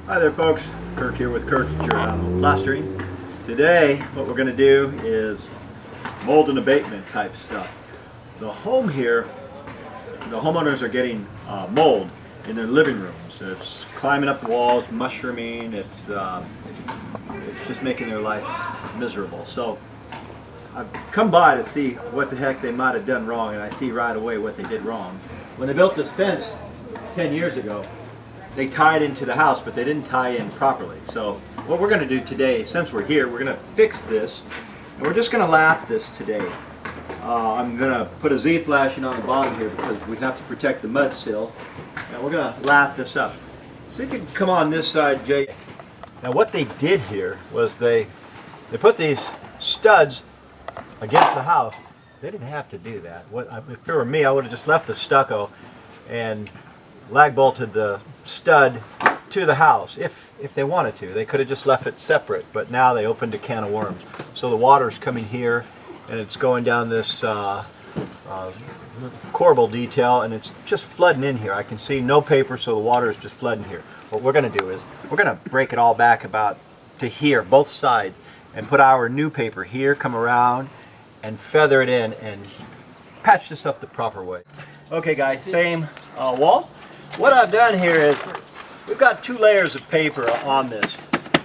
Hi there folks, Kirk here with Kirk, Giordano, Plastering. Today what we're going to do is mold and abatement type stuff. The home here, the homeowners are getting mold in their living rooms. It's climbing up the walls, mushrooming, it's just making their life miserable. So I've come by to see what the heck they might have done wrong, and I see right away what they did wrong. When they built this fence 10 years ago, they tied into the house, but they didn't tie in properly. So what we're going to do today, since we're here, we're going to fix this, and we're just going to lath this today. I'm going to put a Z-flashing on the bottom here because we have to protect the mud sill, and we're going to lath this up. So you can come on this side, Jay. Now what they did here was they put these studs against the house. They didn't have to do that. If it were me, I would have just left the stucco and lag bolted the stud to the house if they wanted to. They could have just left it separate, but now they opened a can of worms. So the water's coming here and it's going down this corbel detail, and it's just flooding in here. I can see no paper, so the water is just flooding here. What we're going to do is we're going to break it all back about to here, both sides, and put our new paper here, come around and feather it in and patch this up the proper way. Okay guys, same wall. What I've done here is we've got 2 layers of paper on this.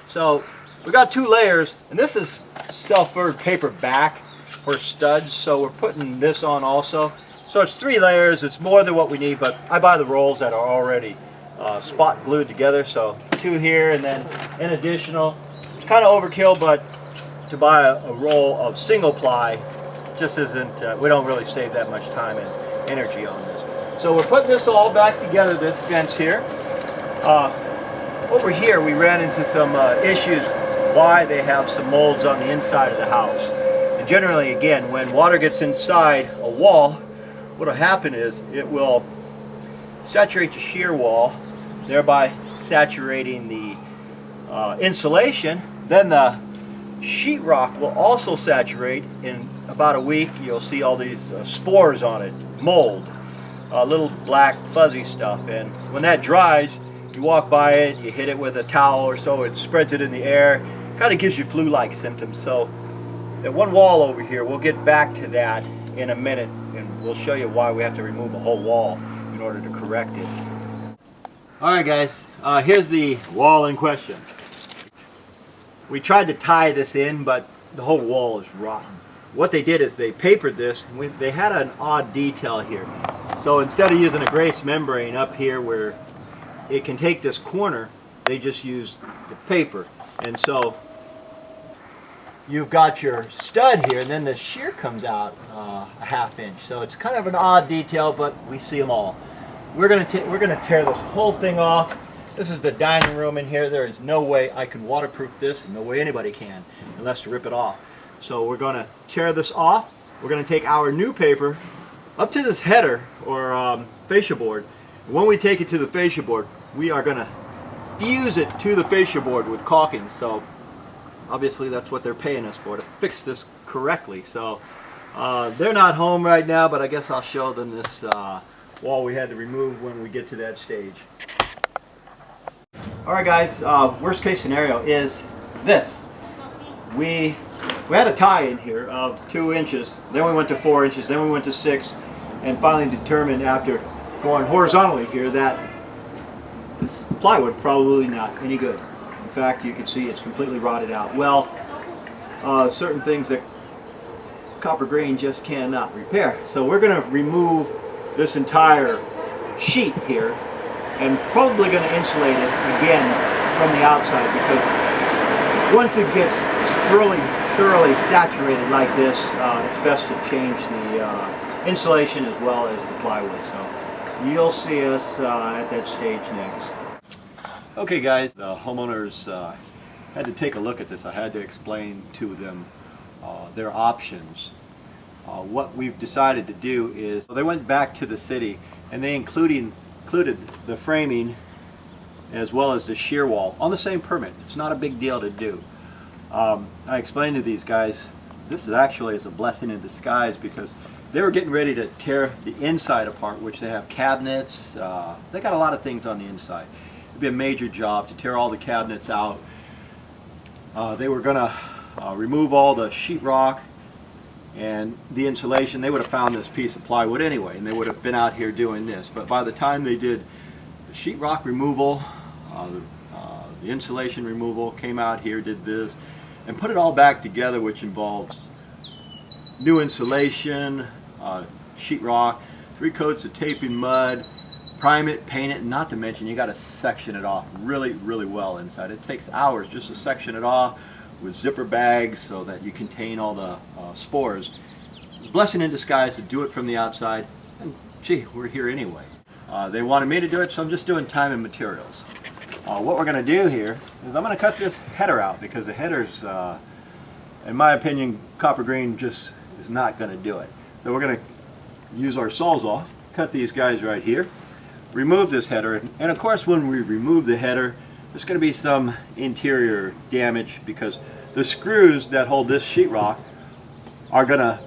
So we've got 2 layers, and this is self-furred paper back for studs, so we're putting this on also. So it's 3 layers. It's more than what we need, but I buy the rolls that are already spot glued together, so 2 here, and then an additional. It's kind of overkill, but to buy a roll of single ply just isn't, we don't really save that much time and energy on this. So we're putting this all back together, this fence here. Over here we ran into some issues why they have some molds on the inside of the house. And generally, again, when water gets inside a wall, what will happen is it will saturate the shear wall, thereby saturating the insulation. Then the sheetrock will also saturate. In about a week you'll see all these spores on it, mold. Little black fuzzy stuff, and when that dries, you walk by it, you hit it with a towel or so, it spreads it in the air, kind of gives you flu-like symptoms. So that one wall over here, we'll get back to that in a minute, and we'll show you why we have to remove a whole wall in order to correct it. Alright guys, here's the wall in question. We tried to tie this in, but the whole wall is rotten. What they did is they papered this, and they had an odd detail here. So instead of using a grace membrane up here where it can take this corner, they just used the paper. And so you've got your stud here, and then the shear comes out a ½ inch. So it's kind of an odd detail, but we see them all. We're gonna tear this whole thing off. This is the dining room in here. There is no way I can waterproof this, and no way anybody can, unless to rip it off. So we're gonna tear this off. We're gonna take our new paper up to this header or fascia board. When we take it to the fascia board, we are going to fuse it to the fascia board with caulking. So obviously that's what they're paying us for, to fix this correctly. So they're not home right now, but I guess I'll show them this wall we had to remove when we get to that stage. Alright guys, worst case scenario is this. We had a tie in here of 2 inches, then we went to 4 inches, then we went to 6, and finally determined after going horizontally here that this plywood probably not any good. In fact, you can see it's completely rotted out. Well, certain things that copper grain just cannot repair. So we're going to remove this entire sheet here and probably going to insulate it again from the outside, because once it gets thoroughly saturated like this, it's best to change the insulation as well as the plywood. So you'll see us at that stage next. Okay guys, the homeowners had to take a look at this. I had to explain to them their options. What we've decided to do is, they went back to the city and they included the framing as well as the shear wall on the same permit. It's not a big deal to do. I explained to these guys, this is actually a blessing in disguise, because they were getting ready to tear the inside apart, which they have cabinets, they got a lot of things on the inside. be a major job to tear all the cabinets out. They were going to remove all the sheetrock and the insulation. They would have found this piece of plywood anyway, and they would have been out here doing this. But by the time they did the sheetrock removal, the insulation removal, came out here, did this, and put it all back together, which involves new insulation, sheetrock, 3 coats of tape and mud, prime it, paint it, and not to mention you got to section it off really, really well inside. It takes hours just to section it off with zipper bags so that you contain all the spores. It's a blessing in disguise to do it from the outside, and gee, we're here anyway. They wanted me to do it, so I'm just doing time and materials. What we're going to do here is I'm going to cut this header out, because the header's, in my opinion, copper green just is not going to do it. So we're going to use our Sawzall, cut these guys right here, remove this header, and of course when we remove the header there's going to be some interior damage, because the screws that hold this sheetrock are going to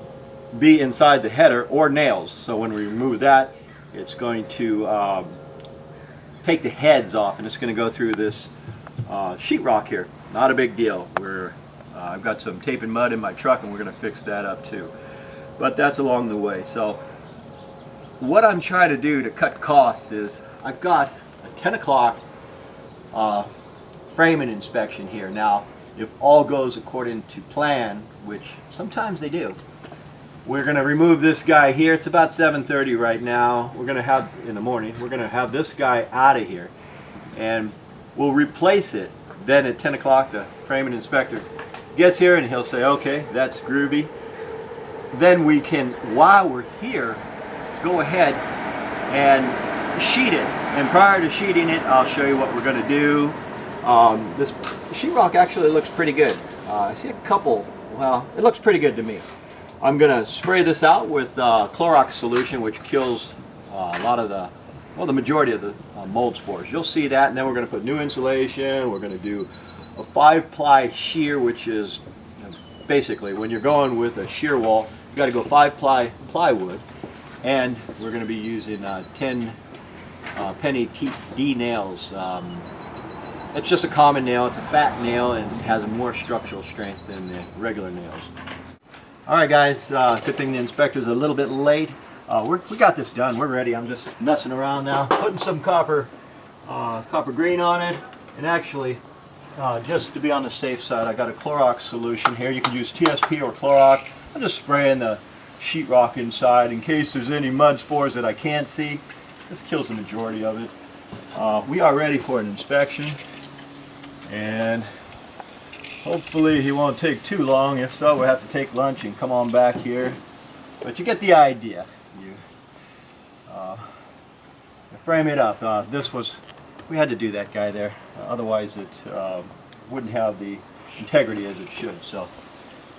be inside the header, or nails. So when we remove that, it's going to take the heads off, and it's going to go through this sheetrock here. Not a big deal. I've got some tape and mud in my truck, and we're going to fix that up too. But that's along the way. So what I'm trying to do to cut costs is I've got a 10 o'clock framing inspection here. Now, if all goes according to plan, which sometimes they do, we're going to remove this guy here. It's about 7:30 right now. We're going to have, in the morning, we're going to have this guy out of here, and we'll replace it. Then at 10 o'clock, the framing inspector gets here, and he'll say, okay, that's groovy. Then we can, while we're here, go ahead and sheet it. And prior to sheeting it, I'll show you what we're going to do. This sheetrock actually looks pretty good. I see a couple, well, it looks pretty good to me. I'm going to spray this out with Clorox solution, which kills a lot of the, well, the majority of the mold spores. You'll see that, and then we're going to put new insulation. We're going to do a 5-ply shear, which is basically when you're going with a shear wall, you got to go 5-ply plywood, and we're going to be using 10 penny D nails. It's just a common nail. It's a fat nail, and it has more structural strength than the regular nails. Alright guys, good thing the inspector's a little bit late. We got this done. We're ready. I'm just messing around now, putting some copper green on it, and actually just to be on the safe side, I got a Clorox solution here. You can use TSP or Clorox. I'm just spraying the sheetrock inside in case there's any mud spores that I can't see. This kills the majority of it. We are ready for an inspection, and hopefully he won't take too long. If so, we'll have to take lunch and come on back here. But you get the idea. You frame it up. We had to do that guy there. Otherwise it wouldn't have the integrity as it should. So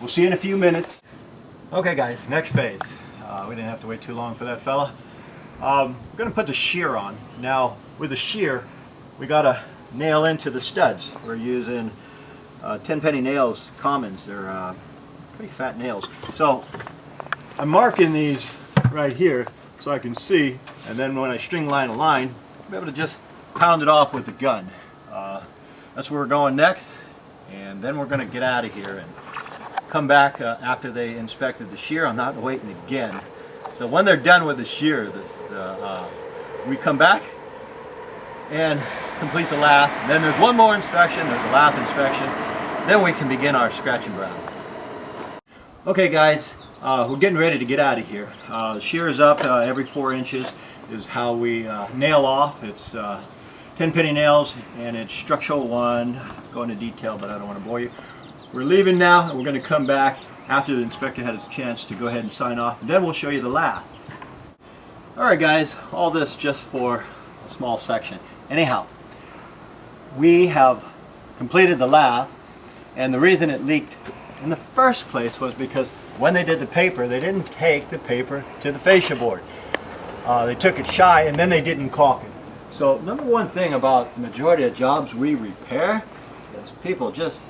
we'll see you in a few minutes. Okay guys, next phase. We didn't have to wait too long for that fella. We're going to put the shear on. Now with the shear, we got to nail into the studs. We're using 10 penny nails, commons. They're pretty fat nails. So I'm marking these right here so I can see, and then when I string line a line, I'll be able to just pound it off with a gun. That's where we're going next, and then we're going to get out of here and come back after they inspected the shear. I'm not waiting again. So when they're done with the shear, we come back and complete the lath. And then there's one more inspection. There's a lath inspection. Then we can begin our scratch and brown. Okay guys, we're getting ready to get out of here. The shear is up every 4 inches is how we nail off. It's 10 penny nails, and it's structural 1. Go into detail, but I don't want to bore you. We're leaving now, and we're going to come back after the inspector has a chance to go ahead and sign off, and then we'll show you the lath. Alright guys, all this just for a small section. Anyhow, we have completed the lath, and the reason it leaked in the first place was because when they did the paper, they didn't take the paper to the fascia board. They took it shy, and then they didn't caulk it. So number one thing about the majority of jobs we repair is people just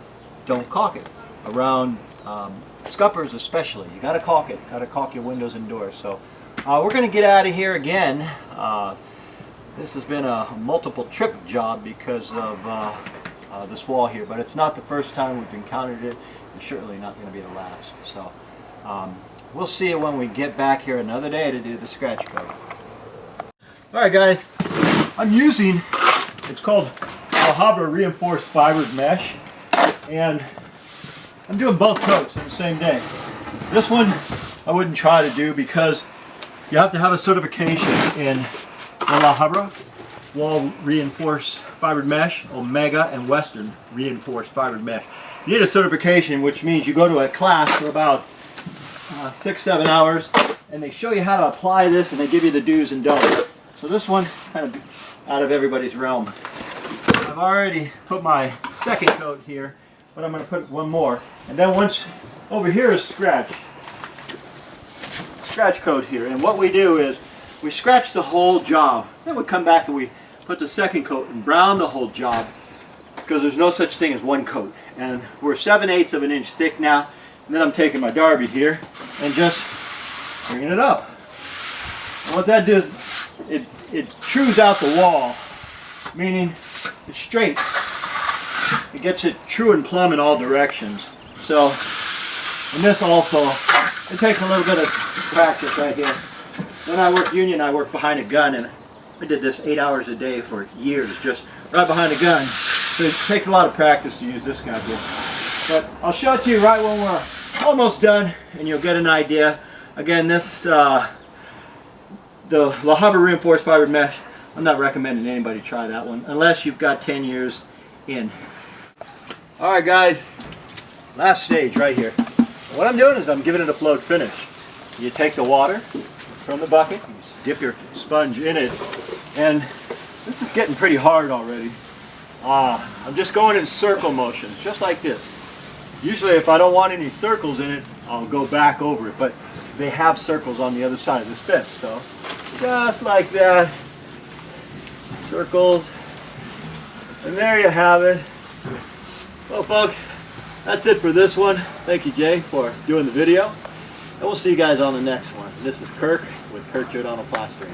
don't caulk it. Around scuppers especially, you got to caulk it. Got to caulk your windows and doors. So we're going to get out of here again. This has been a multiple trip job because of this wall here, but it's not the first time we've encountered it, and certainly not going to be the last. So we'll see it when we get back here another day to do the scratch coat. Alright guys, I'm using, it's called Alhambra reinforced fibered mesh, and I'm doing both coats on the same day. This one I wouldn't try to do because you have to have a certification in Alhambra wall reinforced fibered mesh, Omega and Western reinforced fibered mesh. You need a certification, which means you go to a class for about 6-7 hours, and they show you how to apply this, and they give you the do's and don'ts. So this one kind of out of everybody's realm. I've already put my second coat here, but I'm going to put one more, and then once over here is scratch coat here, and what we do is we scratch the whole job, then we come back and we put the second coat and brown the whole job, because there's no such thing as one coat. And we're 7/8 of an inch thick now, and then I'm taking my Darby here and just bringing it up. And what that does, it trues out the wall, meaning it's straight. It gets it true and plumb in all directions. So, and this also, it takes a little bit of practice right here. When I worked union, I worked behind a gun, and I did this 8 hours a day for years, just right behind a gun. So it takes a lot of practice to use this kind of thing. But I'll show it to you right when we're almost done, and you'll get an idea. Again, this, the Alhambra reinforced fiber mesh, I'm not recommending anybody try that one, unless you've got 10 years in. Alright guys, last stage right here. What I'm doing is I'm giving it a float finish. You take the water from the bucket, you dip your sponge in it, and this is getting pretty hard already. I'm just going in circle motions, just like this. Usually if I don't want any circles in it, I'll go back over it, but they have circles on the other side of this fence, so just like that, circles, and there you have it. Well folks, that's it for this one. Thank you Jay for doing the video, and we'll see you guys on the next one. This is Kirk with Giordano Plastering.